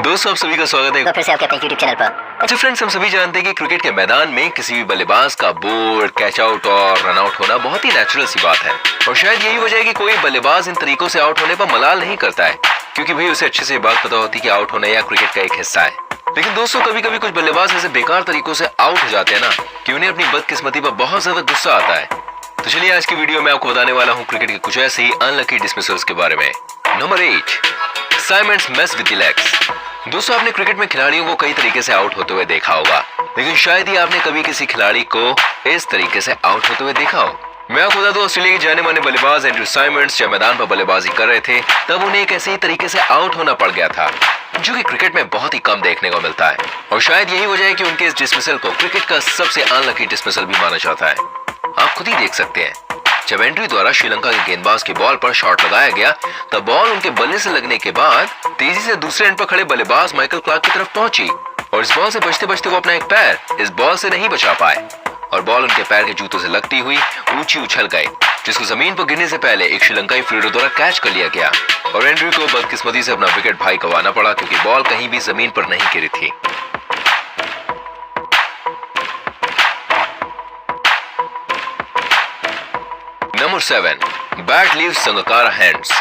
दोस्तों आप सभी का स्वागत है तो फिर से आपके अपने YouTube चैनल पर। अच्छा फ्रेंड्स, हम सभी जानते हैं कि क्रिकेट के मैदान में किसी भी बल्लेबाज का बोल्ड, कैच आउट और रन आउट होना बहुत ही नेचुरल सी बात है। और शायद यही वजह है कि कोई बल्लेबाज इन तरीकों से आउट होने पर मलाल नहीं करता है, क्योंकि भाई उसे अच्छे से बात पता होती है कि आउट होना या क्रिकेट का एक हिस्सा है। लेकिन दोस्तों, कभी कभी कुछ बल्लेबाज ऐसे बेकार तरीकों से आउट हो जाते हैं ना कि उन्हें अपनी बदकिस्मती पर बहुत ज्यादा गुस्सा आता है। तो चलिए आज की वीडियो में आपको बताने वाला हूँ क्रिकेट के कुछ ऐसे ही अनलकी डिसमिसल्स के बारे में। Number 8, assignments mess with the legs. दोस्तों, आपने क्रिकेट में खिलाड़ियों को कई तरीके से आउट होते हुए देखा होगा, लेकिन शायद ही आपने कभी किसी खिलाड़ी को इस तरीके से आउट होते हुए देखा हो। मैं आपको बता दूं, ऑस्ट्रेलिया के जाने माने बल्लेबाज एंड्रू साइमंड्स जब मैदान पर बल्लेबाजी कर रहे थे तब उन्हें एक ऐसे ही तरीके से आउट होना पड़ गया था, जो कि क्रिकेट में बहुत ही कम देखने को मिलता है। और शायद यही वजह है कि उनके इस डिसमिसल को क्रिकेट का सबसे अनलकी डिसमिसल भी माना जाता है। आप खुद ही देख सकते हैं, जब एंड्रू द्वारा श्रीलंका के गेंदबाज की बॉल पर शॉट लगाया गया तब बॉल उनके बल्ले से लगने के बाद तेजी से दूसरे एंड पर खड़े बल्लेबाज माइकल क्लार्क की तरफ पहुंची और इस बॉल से बचते बचते वो अपना एक पैर इस बॉल से नहीं बचा पाए और बॉल उनके पैर के जूतों से लगती हुई ऊंची उछल गई, जिसको जमीन पर गिरने से पहले एक श्रीलंकाई फील्डर द्वारा कैच कर लिया गया और एंड्रू को बदकिस्मती से अपना विकेट भाई गंवाना पड़ा, क्योंकि बॉल कहीं भी जमीन पर नहीं गिरी थी। Number 7, bat leaves Sangakkara hands.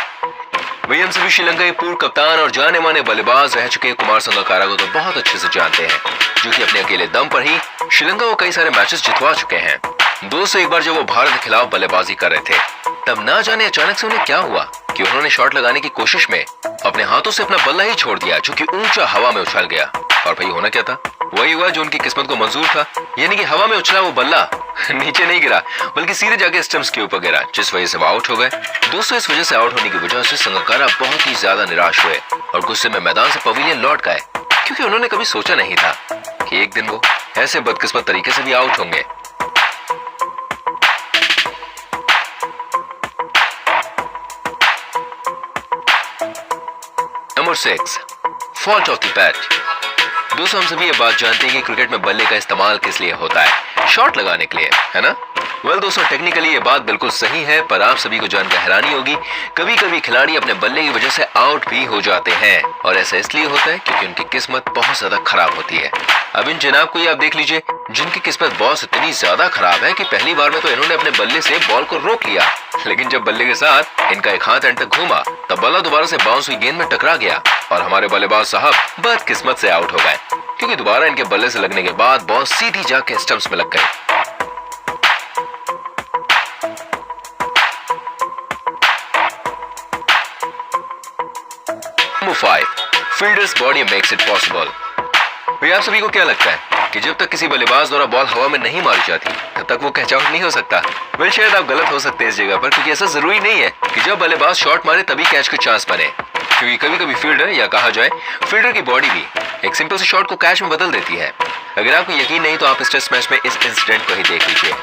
वही हम सभी श्रीलंका के पूर्व कप्तान और जाने माने बल्लेबाज रह चुके कुमार संगकारा को तो बहुत अच्छे से जानते हैं, जो कि अपने अकेले दम पर ही श्रीलंका को कई सारे मैचेस जितवा चुके हैं। दोस्तों, एक बार जब वो भारत के खिलाफ बल्लेबाजी कर रहे थे तब ना जाने अचानक से उन्हें क्या हुआ कि उन्होंने शॉट लगाने की कोशिश में अपने हाथों से अपना बल्ला ही छोड़ दिया, जो कि ऊंचा हवा में उछल गया। और भाई होना क्या था, वही हुआ जो उनकी किस्मत को मंजूर था, यानी कि हवा में उछला वो बल्ला नीचे नहीं गिरा बल्कि सीधे जाके स्टंप्स के ऊपर गिरा, जिस वजह से वो आउट हो गए। दोस्तों, इस वजह से आउट होने की वजह से संगकारा बहुत ही ज्यादा निराश हुए और गुस्से में मैदान से पवेलियन लौट गए, क्योंकि उन्होंने कभी सोचा नहीं था कि एक दिन वो ऐसे बदकिस्मत तरीके से भी आउट होंगे। Number 6, fault of the bat. दोस्तों, हम सभी ये बात जानते हैं कि क्रिकेट में बल्ले का इस्तेमाल किस लिए होता है, शॉट लगाने के लिए, है ना? वेल दोस्तों, टेक्निकली ये बात बिल्कुल सही है, पर आप सभी को जानकर हैरानी होगी, कभी कभी खिलाड़ी अपने बल्ले की वजह से आउट भी हो जाते हैं और ऐसा इसलिए होता है क्योंकि उनकी किस्मत बहुत ज्यादा खराब होती है। अब इन जनाब को ही आप देख लीजिए, जिनकी किस्मत बहुत इतनी ज्यादा खराब है कि पहली बार में तो इन्होंने अपने बल्ले से बॉल को रोक लिया, लेकिन जब बल्ले के साथ इनका एक हाथ एंड तक घूमा तब बल्ला दोबारा से बाउंस हुई गेंद में टकरा गया और हमारे बल्लेबाज साहब बदकिस्मत से आउट हो गए, क्योंकि दोबारा इनके बल्ले से लगने के बाद बॉल सीधी जाके स्टंप्स में लग गई। Number 5, fielders body makes it possible. भैया, आप सभी को क्या लगता है कि जब तक किसी बल्लेबाज द्वारा बॉल हवा में नहीं मारी जाती तब तक वो कैच आउट नहीं हो सकता? वेल, शायद आप गलत हो सकते हैं इस जगह पर, क्योंकि ऐसा जरूरी नहीं है कि जब बल्लेबाज शॉट मारे तभी कैच का चांस बने, क्योंकि कभी कभी फील्डर या कहा जाए फील्डर की बॉडी भी एक सिंपल से शॉट को कैच में बदल देती है। अगर आपको यकीन नहीं तो आप इस टेस्ट मैच में इस इंसिडेंट को ही देख लीजिए।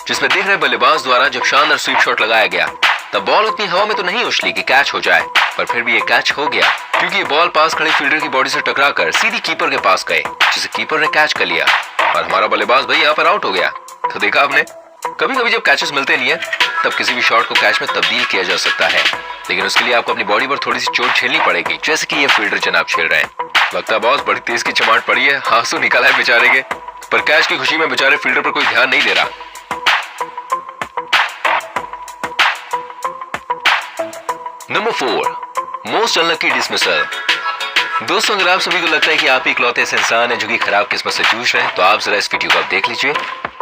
जिसमें देख रहे बल्लेबाज द्वारा जब शानदार स्वीप शॉट लगाया गया तब बॉल उतनी हवा में तो नहीं उछली कि कैच हो जाए, पर फिर भी ये कैच हो गया, क्योंकि ये बॉल पास खड़े फील्डर की बॉडी से टकराकर सीधी कीपर के पास गए, जिसे कीपर ने कैच कर लिया और हमारा बल्लेबाज भाई यहाँ पर आउट हो गया। तो देखा आपने, कभी कभी जब कैचेस मिलते नहीं है तब किसी भी शॉट को कैच में तब्दील किया जा सकता है, लेकिन उसके लिए आपको अपनी बॉडी पर थोड़ी सी चोट झेलनी पड़ेगी, जैसे कि ये फील्डर जनाब झेल रहे हैं। लगता है बॉस बड़ी तेज की चमाट पड़ी है, आंसू निकाला है बेचारे के, पर कैच की खुशी में बेचारे फील्डर पर कोई ध्यान नहीं दे रहा। Number 4, most unlucky dismissal. दोस्तों, अगर आप सभी को लगता है कि आप इकलौते ऐसे इंसान हैं जो कि खराब किस्मत से जूझ रहे हैं, तो आप जरा इस वीडियो को आप देख लीजिए,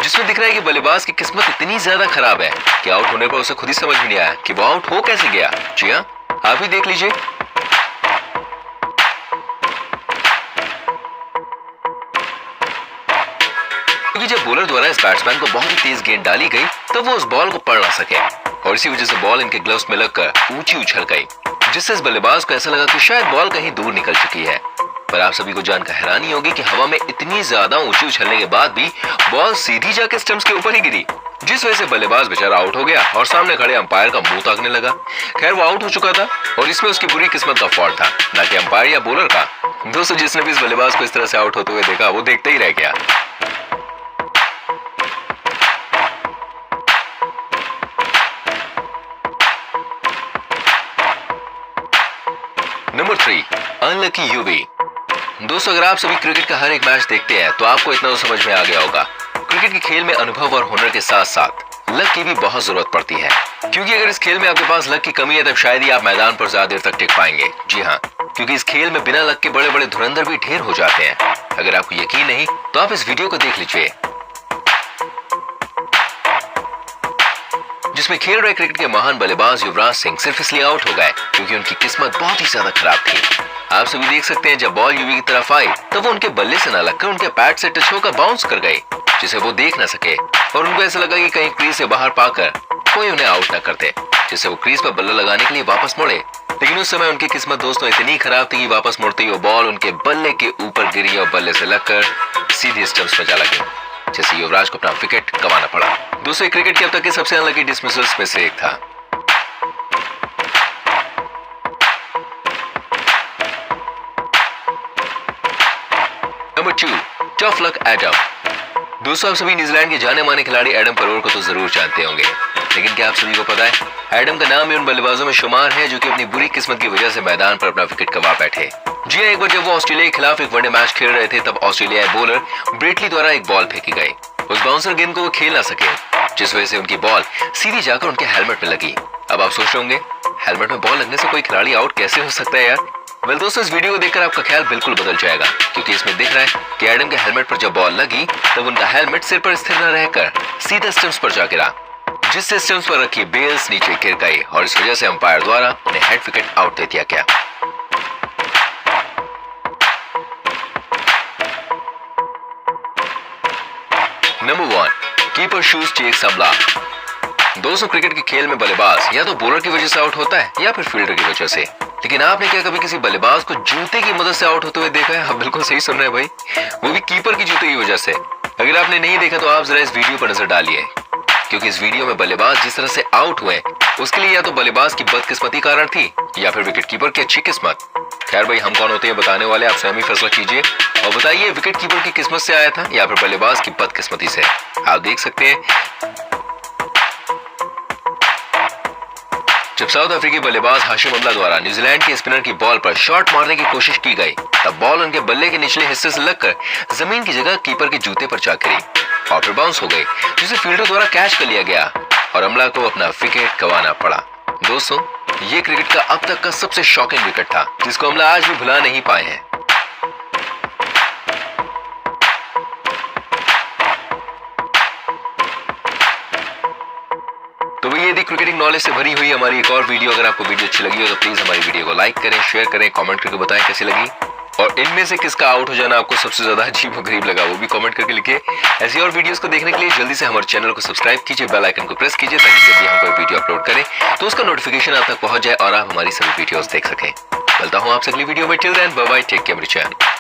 जिसमें दिख रहा है कि बल्लेबाज की किस्मत इतनी ज्यादा खराब है कि आउट होने पर उसे खुद ही समझ में नहीं आया कि वो आउट हो कैसे गया। जी हाँ, आप ही देख लीजिए। क्योंकि जब बॉलर द्वारा इस बैट्समैन को बहुत ही तेज गेंद डाली गई तब वो उस बॉल को पढ़ ना सके और इसी वजह से बॉल इनके ग्लव्स में लगकर ऊंची उछल गई, जिससे इस बल्लेबाज को ऐसा लगा कि शायद बॉल कहीं दूर निकल चुकी है। पर आप सभी को जानकर हैरानी होगी कि हवा में इतनी ज्यादा ऊंची उछलने के बाद भी बॉल सीधी जाके स्टंप्स के ऊपर ही गिरी, जिस वजह से बल्लेबाज बेचारा आउट हो गया और सामने खड़े अंपायर का मुंह ताकने लगा। खैर, वो आउट हो चुका था और इसमें उसकी बुरी किस्मत का फॉल्ट था, ना कि अंपायर या बॉलर का। दोस्तों, जिसने भी इस बल्लेबाज को इस तरह से आउट होते हुए देखा वो देखते ही रह गया। Number 3, unlucky UV. दोस्तों, अगर आप सभी क्रिकेट का हर एक मैच देखते हैं तो आपको इतना तो समझ में आ गया होगा, क्रिकेट के खेल में अनुभव और हुनर के साथ साथ लक की भी बहुत जरूरत पड़ती है। क्योंकि अगर इस खेल में आपके पास लक की कमी है तब शायद ही आप मैदान पर ज्यादा देर तक टिक पाएंगे। जी हाँ, क्योंकि इस खेल में बिना लक के बड़े बड़े धुरंधर भी ढेर हो जाते हैं। अगर आपको यकीन नहीं तो आप इस वीडियो को देख लीजिए, जिसमें खेल रहे क्रिकेट के महान बल्लेबाज युवराज सिंह सिर्फ इसलिए आउट हो गए क्योंकि उनकी किस्मत बहुत ही ज्यादा खराब थी। आप सभी देख सकते हैं, जब बॉल यूवी की तरफ आई तो वो उनके बल्ले से न लगकर उनके पैड से टच होकर बाउंस कर गई, जिसे वो देख न सके और उनको ऐसा लगा कि कहीं क्रीज से बाहर पाकर कोई उन्हें आउट न करते, जिससे वो क्रीज पर बल्ला लगाने के लिए वापस मुड़े। लेकिन उस समय उनकी किस्मत दोस्तों इतनी खराब थी कि वापस मुड़ते ही वो बॉल उनके बल्ले के ऊपर गिरी और बल्ले से लगकर सीधे स्टंप्स पर जा लगी, जिससे युवराज को अपना विकेट गंवाना पड़ा। दोस्तों, क्रिकेट के अब तक के सबसे अनलकी डिसमिसल्स में से एक था। Number 2, tough luck Adam. दोस्तों, आप सभी न्यूजीलैंड के जाने माने खिलाड़ी एडम परोर को तो जरूर जानते होंगे, लेकिन क्या आप सभी को पता है एडम का नाम भी उन बल्लेबाजों में शुमार है जो कि अपनी बुरी किस्मत की वजह से मैदान पर अपना विकेट गंवा बैठे। जी हां, एक बार जब वो ऑस्ट्रेलिया के खिलाफ एक वनडे मैच खेल रहे थे तब ऑस्ट्रेलियाई बॉलर ब्रेटली द्वारा एक बॉल फेंकी गई। उस बाउंसर गेंद को वो खेल ना सके, जिस वजह से उनकी बॉल सीधी जाकर उनके हेलमेट में लगी। अब आप सोच रहे होंगे, हेलमेट में बॉल लगने से कोई खिलाड़ी आउट कैसे हो सकता है यार? वेल दोस्तों, इस वीडियो को देखकर आपका ख्याल बिल्कुल बदल जाएगा, क्योंकि इसमें दिख रहा है कि एडम के हेलमेट पर जब बॉल लगी तब उनका हेलमेट सिर पर स्थिर न रहकर सीधा स्टंप्स पर जा गिरा, जिससे स्टंप्स पर रखी बेल्स नीचे गिर गई और इस वजह से अंपायर द्वारा उन्हें हेड विकेट आउट दे दिया गया। नंबर 1, कीपर शूज चेक सबला। दोस्तों, क्रिकेट के खेल में बल्लेबाज या तो बॉलर की वजह से आउट होता है या फिर फील्डर की वजह से। लेकिन आपने क्या कभी किसी बल्लेबाज को जूते की मदद से आउट होते हुए देखा है? आप बिल्कुल सही सुन रहे हैं भाई, वो भी कीपर की जूते की वजह से। अगर आपने नहीं देखा तो आप जरा इस वीडियो पर नजर डालिए, क्योंकि इस वीडियो में बल्लेबाज जिस तरह से आउट हुए उसके लिए या तो बल्लेबाज की बदकिस्मती कारण थी या फिर विकेट कीपर की अच्छी किस्मत। खैर भाई, हम कौन होते हैं बताने वाले, आप स्वयं ही फैसला कीजिए और बताइए विकेट कीपर की किस्मत से आया था या फिर बल्लेबाज की बदकिस्मती से। आप देख सकते हैं, जब साउथ अफ्रीकी बल्लेबाज हाशिम अमला द्वारा न्यूजीलैंड के स्पिनर की बॉल पर शॉट मारने की कोशिश की गई तब बॉल उनके बल्ले के निचले हिस्से से लगकर जमीन की जगह कीपर के जूते पर जा गिरी और फिर बाउंस हो गई, जिसे फील्डर द्वारा कैच कर लिया गया और अमला को अपना विकेट गंवाना पड़ा। दोस्तों, ये क्रिकेट का अब तक का सबसे शॉकिंग विकेट था, जिसको अमला आज भी भुला नहीं पाए हैं। तो ये थी क्रिकेटिंग नॉलेज से भरी हुई हमारी एक और वीडियो। अगर आपको वीडियो अच्छी लगी हो तो प्लीज हमारी वीडियो को लाइक करें, शेयर करें, कमेंट करके बताएं कैसी लगी और इनमें से किसका आउट हो जाना आपको सबसे ज्यादा अजीब और गरीब लगा वो भी कमेंट करके लिखिए। ऐसी और वीडियोस को देखने के लिए जल्दी से हमारे चैनल को सब्सक्राइब कीजिए, बेल आइकन को प्रेस कीजिए ताकि जब भी हम कोई वीडियो अपलोड करें तो उसका नोटिफिकेशन आप तक पहुंच जाए और आप हमारी सभी वीडियोस देख सकें। मिलता हूं आपसे अगली वीडियो में। Till then bye bye, take care, मेरी चैनल।